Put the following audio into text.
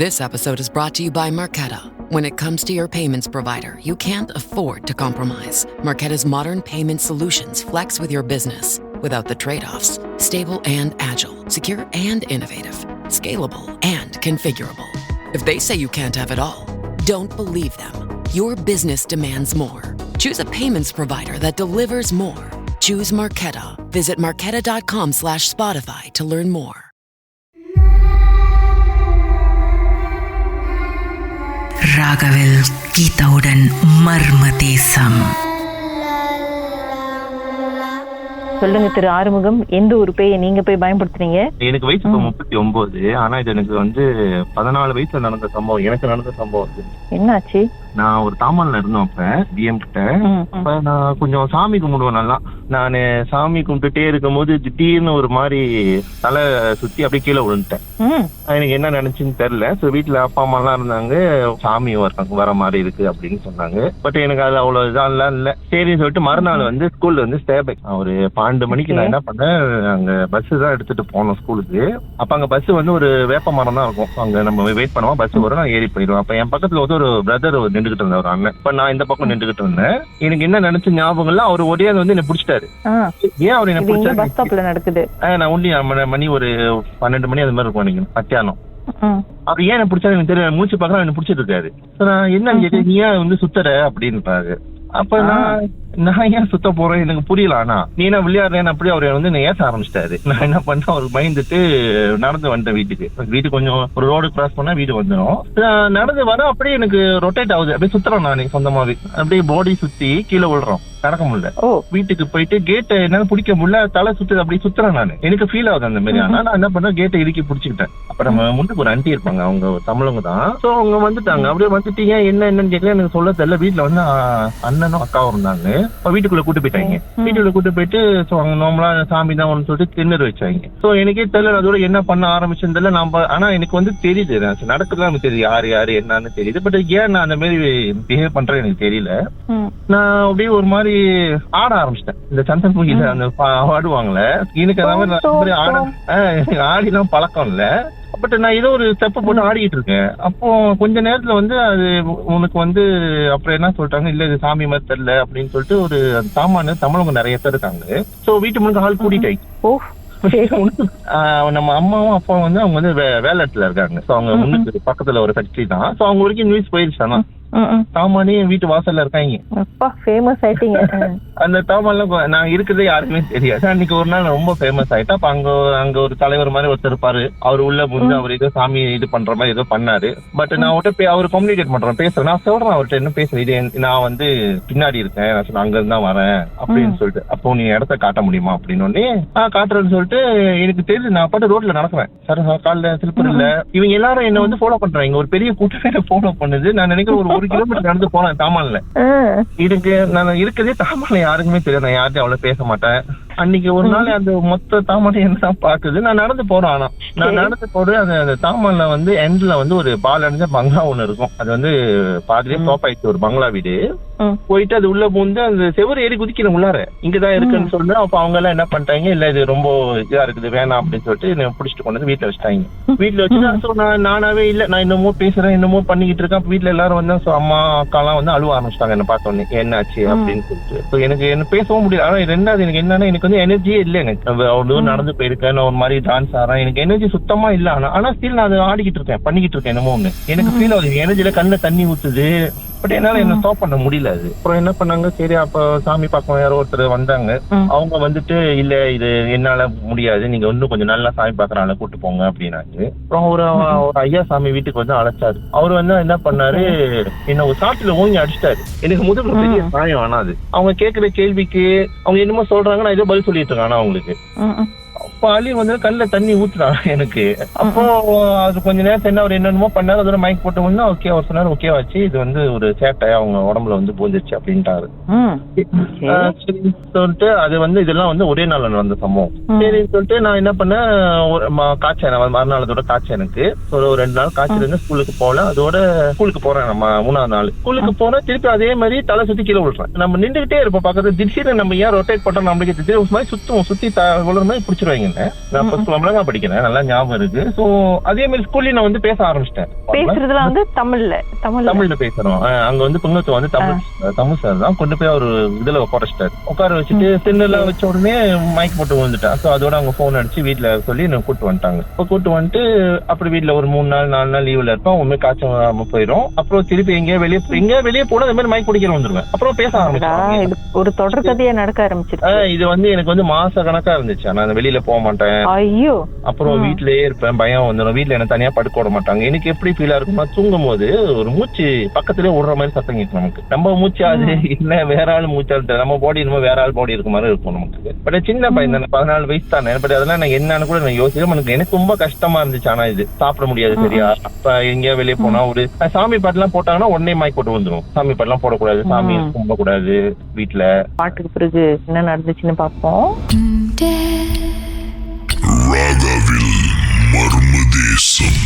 This episode is brought to you by Marqeta. When it comes to your payments provider, you can't afford to compromise. Marqeta's modern payment solutions flex with your business without the trade-offs. Stable and agile, secure and innovative, scalable and configurable. If they say you can't have it all, don't believe them. Your business demands more. Choose a payments provider that delivers more. Choose Marqeta. Visit marqeta.com/Spotify to learn more. ராகவில் கீதாவுடன் மர்ம தேசம். சொல்லுங்க திரு ஆறுமுகம், எந்த ஒரு பேயை நீங்க போய் பயன்படுத்துறீங்க? எனக்கு வயசு இப்ப 39. ஆனா இது எனக்கு 14 வயசுல நடந்த சம்பவம். எனக்கு நடந்த சம்பவம். என்னாச்சு? நான் ஒரு தாமான்ல இருந்தோம் அப்ப டிஎம் கிட்ட. அப்ப நான் கொஞ்சம் சாமி கும்பிடுவேன் நல்லா. நானு சாமி கும்பிட்டுட்டே இருக்கும் போது திடீர்னு ஒரு மாதிரி தலை சுத்தி அப்படியே கீழே விழுந்துட்டேன். எனக்கு என்ன நினைச்சுன்னு தெரியல. சோ வீட்டுல அப்பா அம்மா எல்லாம் இருந்தாங்க, சாமி வர மாதிரி இருக்கு அப்படின்னு சொன்னாங்க. பட் எனக்கு அது அவ்வளவு இதெல்லாம் இல்ல. சரின்னு சொல்லிட்டு மறுநாள் ஸ்கூல்ல ஸ்டே பேக் ஒரு 12 மணிக்கு நான் என்ன பண்ணேன், அங்க பஸ் தான் எடுத்துட்டு போனோம் ஸ்கூலுக்கு. அப்ப அங்க பஸ் ஒரு வேப்ப மரம் தான் இருக்கும். அங்க நம்ம வெயிட் பண்ணுவோம், பஸ் வரும், நான் ஏறி போயிடுவேன். அப்ப என் பக்கத்துல ஒரு பிரதர் நின்றுகிட்டு இருந்தேன், ஒரு அண்ணன். இப்ப நான் இந்த பக்கம் நின்றுகிட்டு இருந்தேன். எனக்கு என்ன நினைச்ச ஞாபகம் இல்ல, அவர் ஒரே என்ன பிடிச்சிட்டாரு. ஏன் அவர் என்ன பிடிச்சாரு? பஸ் ஸ்டாப்ல நடக்குது. நான் ஒண்டி மணி ஒரு 12 மணி அது மாதிரி இருக்கும் நினைக்கிறேன், மத்தியானம். அவர் ஏன் என்ன பிடிச்சாரு எனக்கு தெரியல. மூச்சு பாக்குறேன், என்ன பிடிச்சிட்டு இருக்காரு. நான் என்ன கேட்டேன், நீ ஏன் சுத்தற அப்படின்றாரு. அப்ப நான் ஏன் சுத்த போறேன் எனக்கு புரியல. ஆனா நீ என்ன விளையாடுறேன்னு அப்படி அவர் ஏச ஆரம்பிச்சிட்டாரு. நான் என்ன பண்ணேன், அவருக்கு பயந்துட்டு நடந்து வந்துட்டேன் வீட்டுக்கு. கொஞ்சம் ஒரு ரோடு கிராஸ் பண்ணா வீடு வந்துடும். நடந்து வர அப்படியே எனக்கு ரொட்டேட் ஆகுது, அப்படியே சுத்துறேன் நான் சொந்தமாவே. அப்படியே பாடி சுத்தி கீழே விழுறோம், நடக்க முடியல. வீட்டுக்கு போயிட்டு கேட்டை என்னால பிடிக்க முடியல, தலை சுத்துது, அப்படி சுத்துறேன் நான். எனக்கு ஃபீல் ஆகுது அந்த மாதிரி. ஆனா நான் என்ன பண்ணேன், கேட்டை இறுக்கி பிடிச்சிக்கிட்டேன். அப்ப நம்ம முன்னுக்கு ஒரு ஆண்டி இருப்பாங்க, அவங்க தமிழவங்க தான். சோ அவங்க வந்துட்டாங்க. அப்படியே வந்துட்டீங்க, என்னன்னு கேட்கல, எனக்கு சொல்ல தெரியல. வீட்டுல அண்ணனும் அக்காவும் இருந்தாங்க. வீட்டுக்குள்ள கூட்டு போயிட்டாங்க. வீட்டுக்குள்ள கூட்டு போயிட்டு நார்மலா சாமி தான் சொல்லிட்டு திண்ணறு வச்சாங்க. சோ எனக்கே தெரியல அதோட என்ன பண்ண ஆரம்பிச்சது தெரியல. ஆனா எனக்கு தெரியுது நடக்குதுலாம் எனக்கு தெரியுது, யாரு என்னன்னு தெரியுது. பட் ஏன் நான் அந்த மாதிரி பிஹேவ் பண்றேன் எனக்கு தெரியல. நான் அப்படியே ஒரு மாதிரி ஆட ஆரம்பிச்சிட்டேன். இந்த சந்தன் பூஜையில அந்த ஆடுவாங்கல்ல, எனக்கு அந்த மாதிரி ஆடிலாம் பழக்கம் இல்ல. பட் நான் ஏதோ ஒரு ஸ்டெப் போட்டு ஆடிக்கிட்டு இருக்கேன். அப்போ கொஞ்ச நேரத்துல அது உனக்கு அப்புறம் என்ன சொல்லிட்டாங்க, இல்ல இது சாமி மாதிரி தெரியல அப்படின்னு சொல்லிட்டு ஒரு சாமான தமிழவங்க நிறைய பேர் இருக்காங்க. சோ வீட்டு முழுக்க ஆள் கூட்டிட்டாங்க. நம்ம அம்மாவும் அப்பாவும் அவங்க வேலை இடத்துல இருக்காங்க. சோ அவங்க முன்னுக்கு பக்கத்துல ஒரு ஃபேக்டரி தான். சோ அவங்க வரைக்கும் நியூஸ் போயிருச்சு. ஆனா தாமானே வீட்டு வாசல்ல இருக்காங்க. அந்த தாமான்ல நான் இருக்கிறதே யாருக்குமே தெரியாது. அன்னைக்கு ஒரு நாள் ரொம்ப ஃபேமஸ் ஆயிட்டா. அப்ப அங்க ஒரு தலைவர் மாதிரி ஒருத்தர் இருப்பாரு. அவர் உள்ள முந்து அவர் ஏதோ சாமி இது பண்ற மாதிரி ஏதோ பண்ணாரு. பட் நான் அவர்கிட்ட அவர் கம்யூனிகேட் பண்றேன், பேசுறேன். நான் சொல்றேன் அவர்கிட்ட, என்ன பேசுறேன், இது நான் பின்னாடி இருக்கேன், நான் அங்க இருந்தா வரேன் அப்படின்னு சொல்லிட்டு. அப்போ நீ இடத்த காட்ட முடியுமா அப்படின்னு காட்டுறேன்னு சொல்லிட்டு எனக்கு தெரியுது. நான் பாட்டு ரோட்ல நடக்குறேன். சார் காலைல திருப்பூர் இல்ல, இவங்க எல்லாரும் என்ன ஃபாலோ பண்றாங்க. ஒரு பெரிய கூட்டமே ஃபாலோ பண்ணுது. நான் நினைக்கிறேன் ஒரு கிலோமீட்டர் நடந்து போனேன் தாமான்ல. இதுக்கு நான் இருக்கிறதே தாமான்ல யாருக்குமே தெரியாது. நான் யார்கிட்டயும் அவ்வளவு பேச மாட்டேன். அன்னைக்கு ஒரு நாள் அந்த மொத்த தாமான் என்ன பாக்குது. நான் நடந்து போறேன். ஆனா நான் நடந்து போறேன். அந்த தாமான்ல எண்ட்ல ஒரு பால் அடைஞ்ச பங்களா ஒண்ணு இருக்கும். அது பாதிலே ஸ்டாப் ஆயிடுச்சு, ஒரு பங்களா வீடு. போயிட்டு அது உள்ள பூந்து அந்த செவரு ஏறி குதிக்கிறேன் உள்ளார, இங்கதான் இருக்குன்னு சொல்றேன். அப்ப அவங்க எல்லாம் என்ன பண்ணிட்டாங்க, இல்ல இது ரொம்ப இதா இருக்குது, வேணாம் அப்படின்னு சொல்லிட்டு புடிச்சிட்டு கொண்டு வீட்டுல வச்சுட்டாங்க. வீட்டுல வச்சுட்டு நானாவே இல்ல, நான் என்னமோ பேசுறேன், என்னமோ பண்ணிக்கிட்டு இருக்கேன். வீட்டுல எல்லாரும் அம்மா அக்கா எல்லாம் அழுவ ஆரம்பிச்சிட்டாங்க என்ன பார்த்தோன்னே, என்னாச்சு அப்படின்னு சொல்லிட்டு. எனக்கு என்ன பேசவும் முடியல. ஆனா ரெண்டாவது எனக்கு என்னன்னா, எனக்கு எனர்ஜியே இல்ல. எனக்கு அவ்வளவு நடந்து போயிருக்கேன், நான் ஒரு மாதிரி டான்ஸ் ஆடுறேன், எனக்கு எனர்ஜி சுத்தமா இல்ல. ஆனா ஸ்டில் நான் அதை ஆடிக்கிட்டு இருக்கேன், பண்ணிக்கிட்டு இருக்கேன். என்னமோ ஒண்ணு எனக்கு ஃபீல் ஆகுது, எனர்ஜில கண்ணுல தண்ணி ஊத்துது. பட் என்னால என்ன ஸ்டாப் பண்ண முடியல. அது அப்புறம் என்ன பண்ணாங்க, சரி அப்ப சாமி பார்க்க யாரோ ஒருத்தர் வந்தாங்க. அவங்க இல்ல இது என்னால முடியாது, நீங்க இன்னும் கொஞ்சம் நல்லா சாமி பாக்குறாங்க கூட்டு போங்க அப்படின்னாங்க. அப்புறம் ஒரு ஐயா சாமி வீட்டுக்கு அழைச்சாரு. அவரு என்ன பண்ணாரு, என்ன ஒரு சாப்பிட்டுல ஓங்கி அடிச்சிட்டாரு. எனக்கு முதல்ல பெரிய சாயம். ஆனா அது அவங்க கேட்கிற கேள்விக்கு அவங்க என்னமோ சொல்றாங்க, நான் ஏதோ பதில் சொல்லிட்டு இருக்கேன். ஆனா அவங்களுக்கு பாலி கண்ணுல தண்ணி ஊத்துறாங்க எனக்கு. அப்போ அது கொஞ்ச நேரம் என்ன, அவர் என்னென்னமோ பண்ணாரு. அதோட மைக் போட்டு ஓகே அவர் சொன்னாரு, ஓகே ஆச்சு, இது ஒரு சேட்டை அவங்க உடம்புல பூந்துருச்சு அப்படின்ட்டாரு. சரி சொல்லிட்டு அது இதெல்லாம் ஒரே நாள் நடந்த சம்பவம். சரின்னு சொல்லிட்டு நான் என்ன பண்ணேன், காய்ச்சல் மறுநாள் அதோட காய்ச்சல் எனக்கு ஒரு 2 நாள் காய்ச்சல். ஸ்கூலுக்கு போகல. அதோட ஸ்கூலுக்கு போறேன். நம்ம 3ஆவது நாள் ஸ்கூலுக்கு போனா திருப்பி அதே மாதிரி தலை சுத்தி கீழே விழுறேன். நம்ம நின்றுகிட்டே இருப்போம் பக்கத்துல. திடீர்னு நம்ம ஏன் ரொட்டேட் பண்றோம் நம்மளுக்கு திடீர்னு மாதிரி சுத்தி விழுற மாதிரி பிடிச்சிருவாங்க. பண்ணியிருந்தேன். நான் ஃபர்ஸ்ட் கிளாஸ்ல தான் படிக்கிறேன், நல்லா ஞாபகம் இருக்கு. ஸோ அதே மாதிரி ஸ்கூல்லயும் நான் வந்து பேச ஆரம்பிச்சிட்டேன். பேசுறதுல வந்து தமிழ்ல பேசுறோம். அங்க வந்து புங்கத்து வந்து தமிழ் சார் தான் கொண்டு போய் ஒரு இதுல உட்கார வச்சுட்டு திண்ணெல்லாம் வச்ச உடனே மைக் போட்டு வந்துட்டேன். ஸோ அதோட அவங்க போன் அடிச்சு வீட்டுல சொல்லி என்ன கூட்டு வந்துட்டாங்க. இப்போ கூட்டு வந்துட்டு அப்படி வீட்டுல ஒரு 3 நாள் 4 நாள் லீவ்ல இருப்போம். உண்மை காய்ச்சல் போயிடும். அப்புறம் திருப்பி எங்கேயா வெளியே போனா இந்த மாதிரி மைக் குடிக்கிற வந்துருவேன். அப்புறம் பேச ஆரம்பிச்சேன். ஒரு தொடர் கதையா நடக்க ஆரம்பிச்சிருச்சு. இது வந்து எனக்கு வந்து மாச கணக்கா இருந்துச்சு. நான் வெளியில போக மாட்டேன். ஐயோ. அப்புறம் வீட்லயே இருப்பேன். பயம் வந்துடும். வீட்டுல என்ன தனியா படுக்க விட மாட்டாங்க. எனக்கு எப்படி ஃபீலா இருக்குன்னா, தூங்கும் போது ஒரு மூச்சு பக்கத்துலயே விடுற மாதிரி சத்தம் கேட்கும் நமக்கு. நம்ம மூச்சு அது இல்ல வேற ஆள் மூச்சா நம்ம பாடி இன்னும் வேற ஆள் பாடி இருக்க மாதிரி இருக்கும் நமக்கு. பட் சின்ன பையன் தானே, 14 வயசு தானே. பட் அதெல்லாம் நான் என்னன்னு கூட நான் யோசிக்கிறேன். எனக்கு ரொம்ப கஷ்டமா இருந்துச்சு. ஆனா இது சாப்பிட முடியாது சரியா. அப்ப எங்கேயா வெளியே போனா ஒரு சாமி பாட்டு எல்லாம் போட்டாங்கன்னா உடனே மைக் போட்டு வந்துடும். சாமி பாட்டு எல்லாம் போடக்கூடாது, சாமி கும்ப கூடாது வீட்டுல. பாட்டுக்கு பிறகு என்ன நடந்துச்சுன்னு பாப்போம். ராகவில் மர்மதேசம்.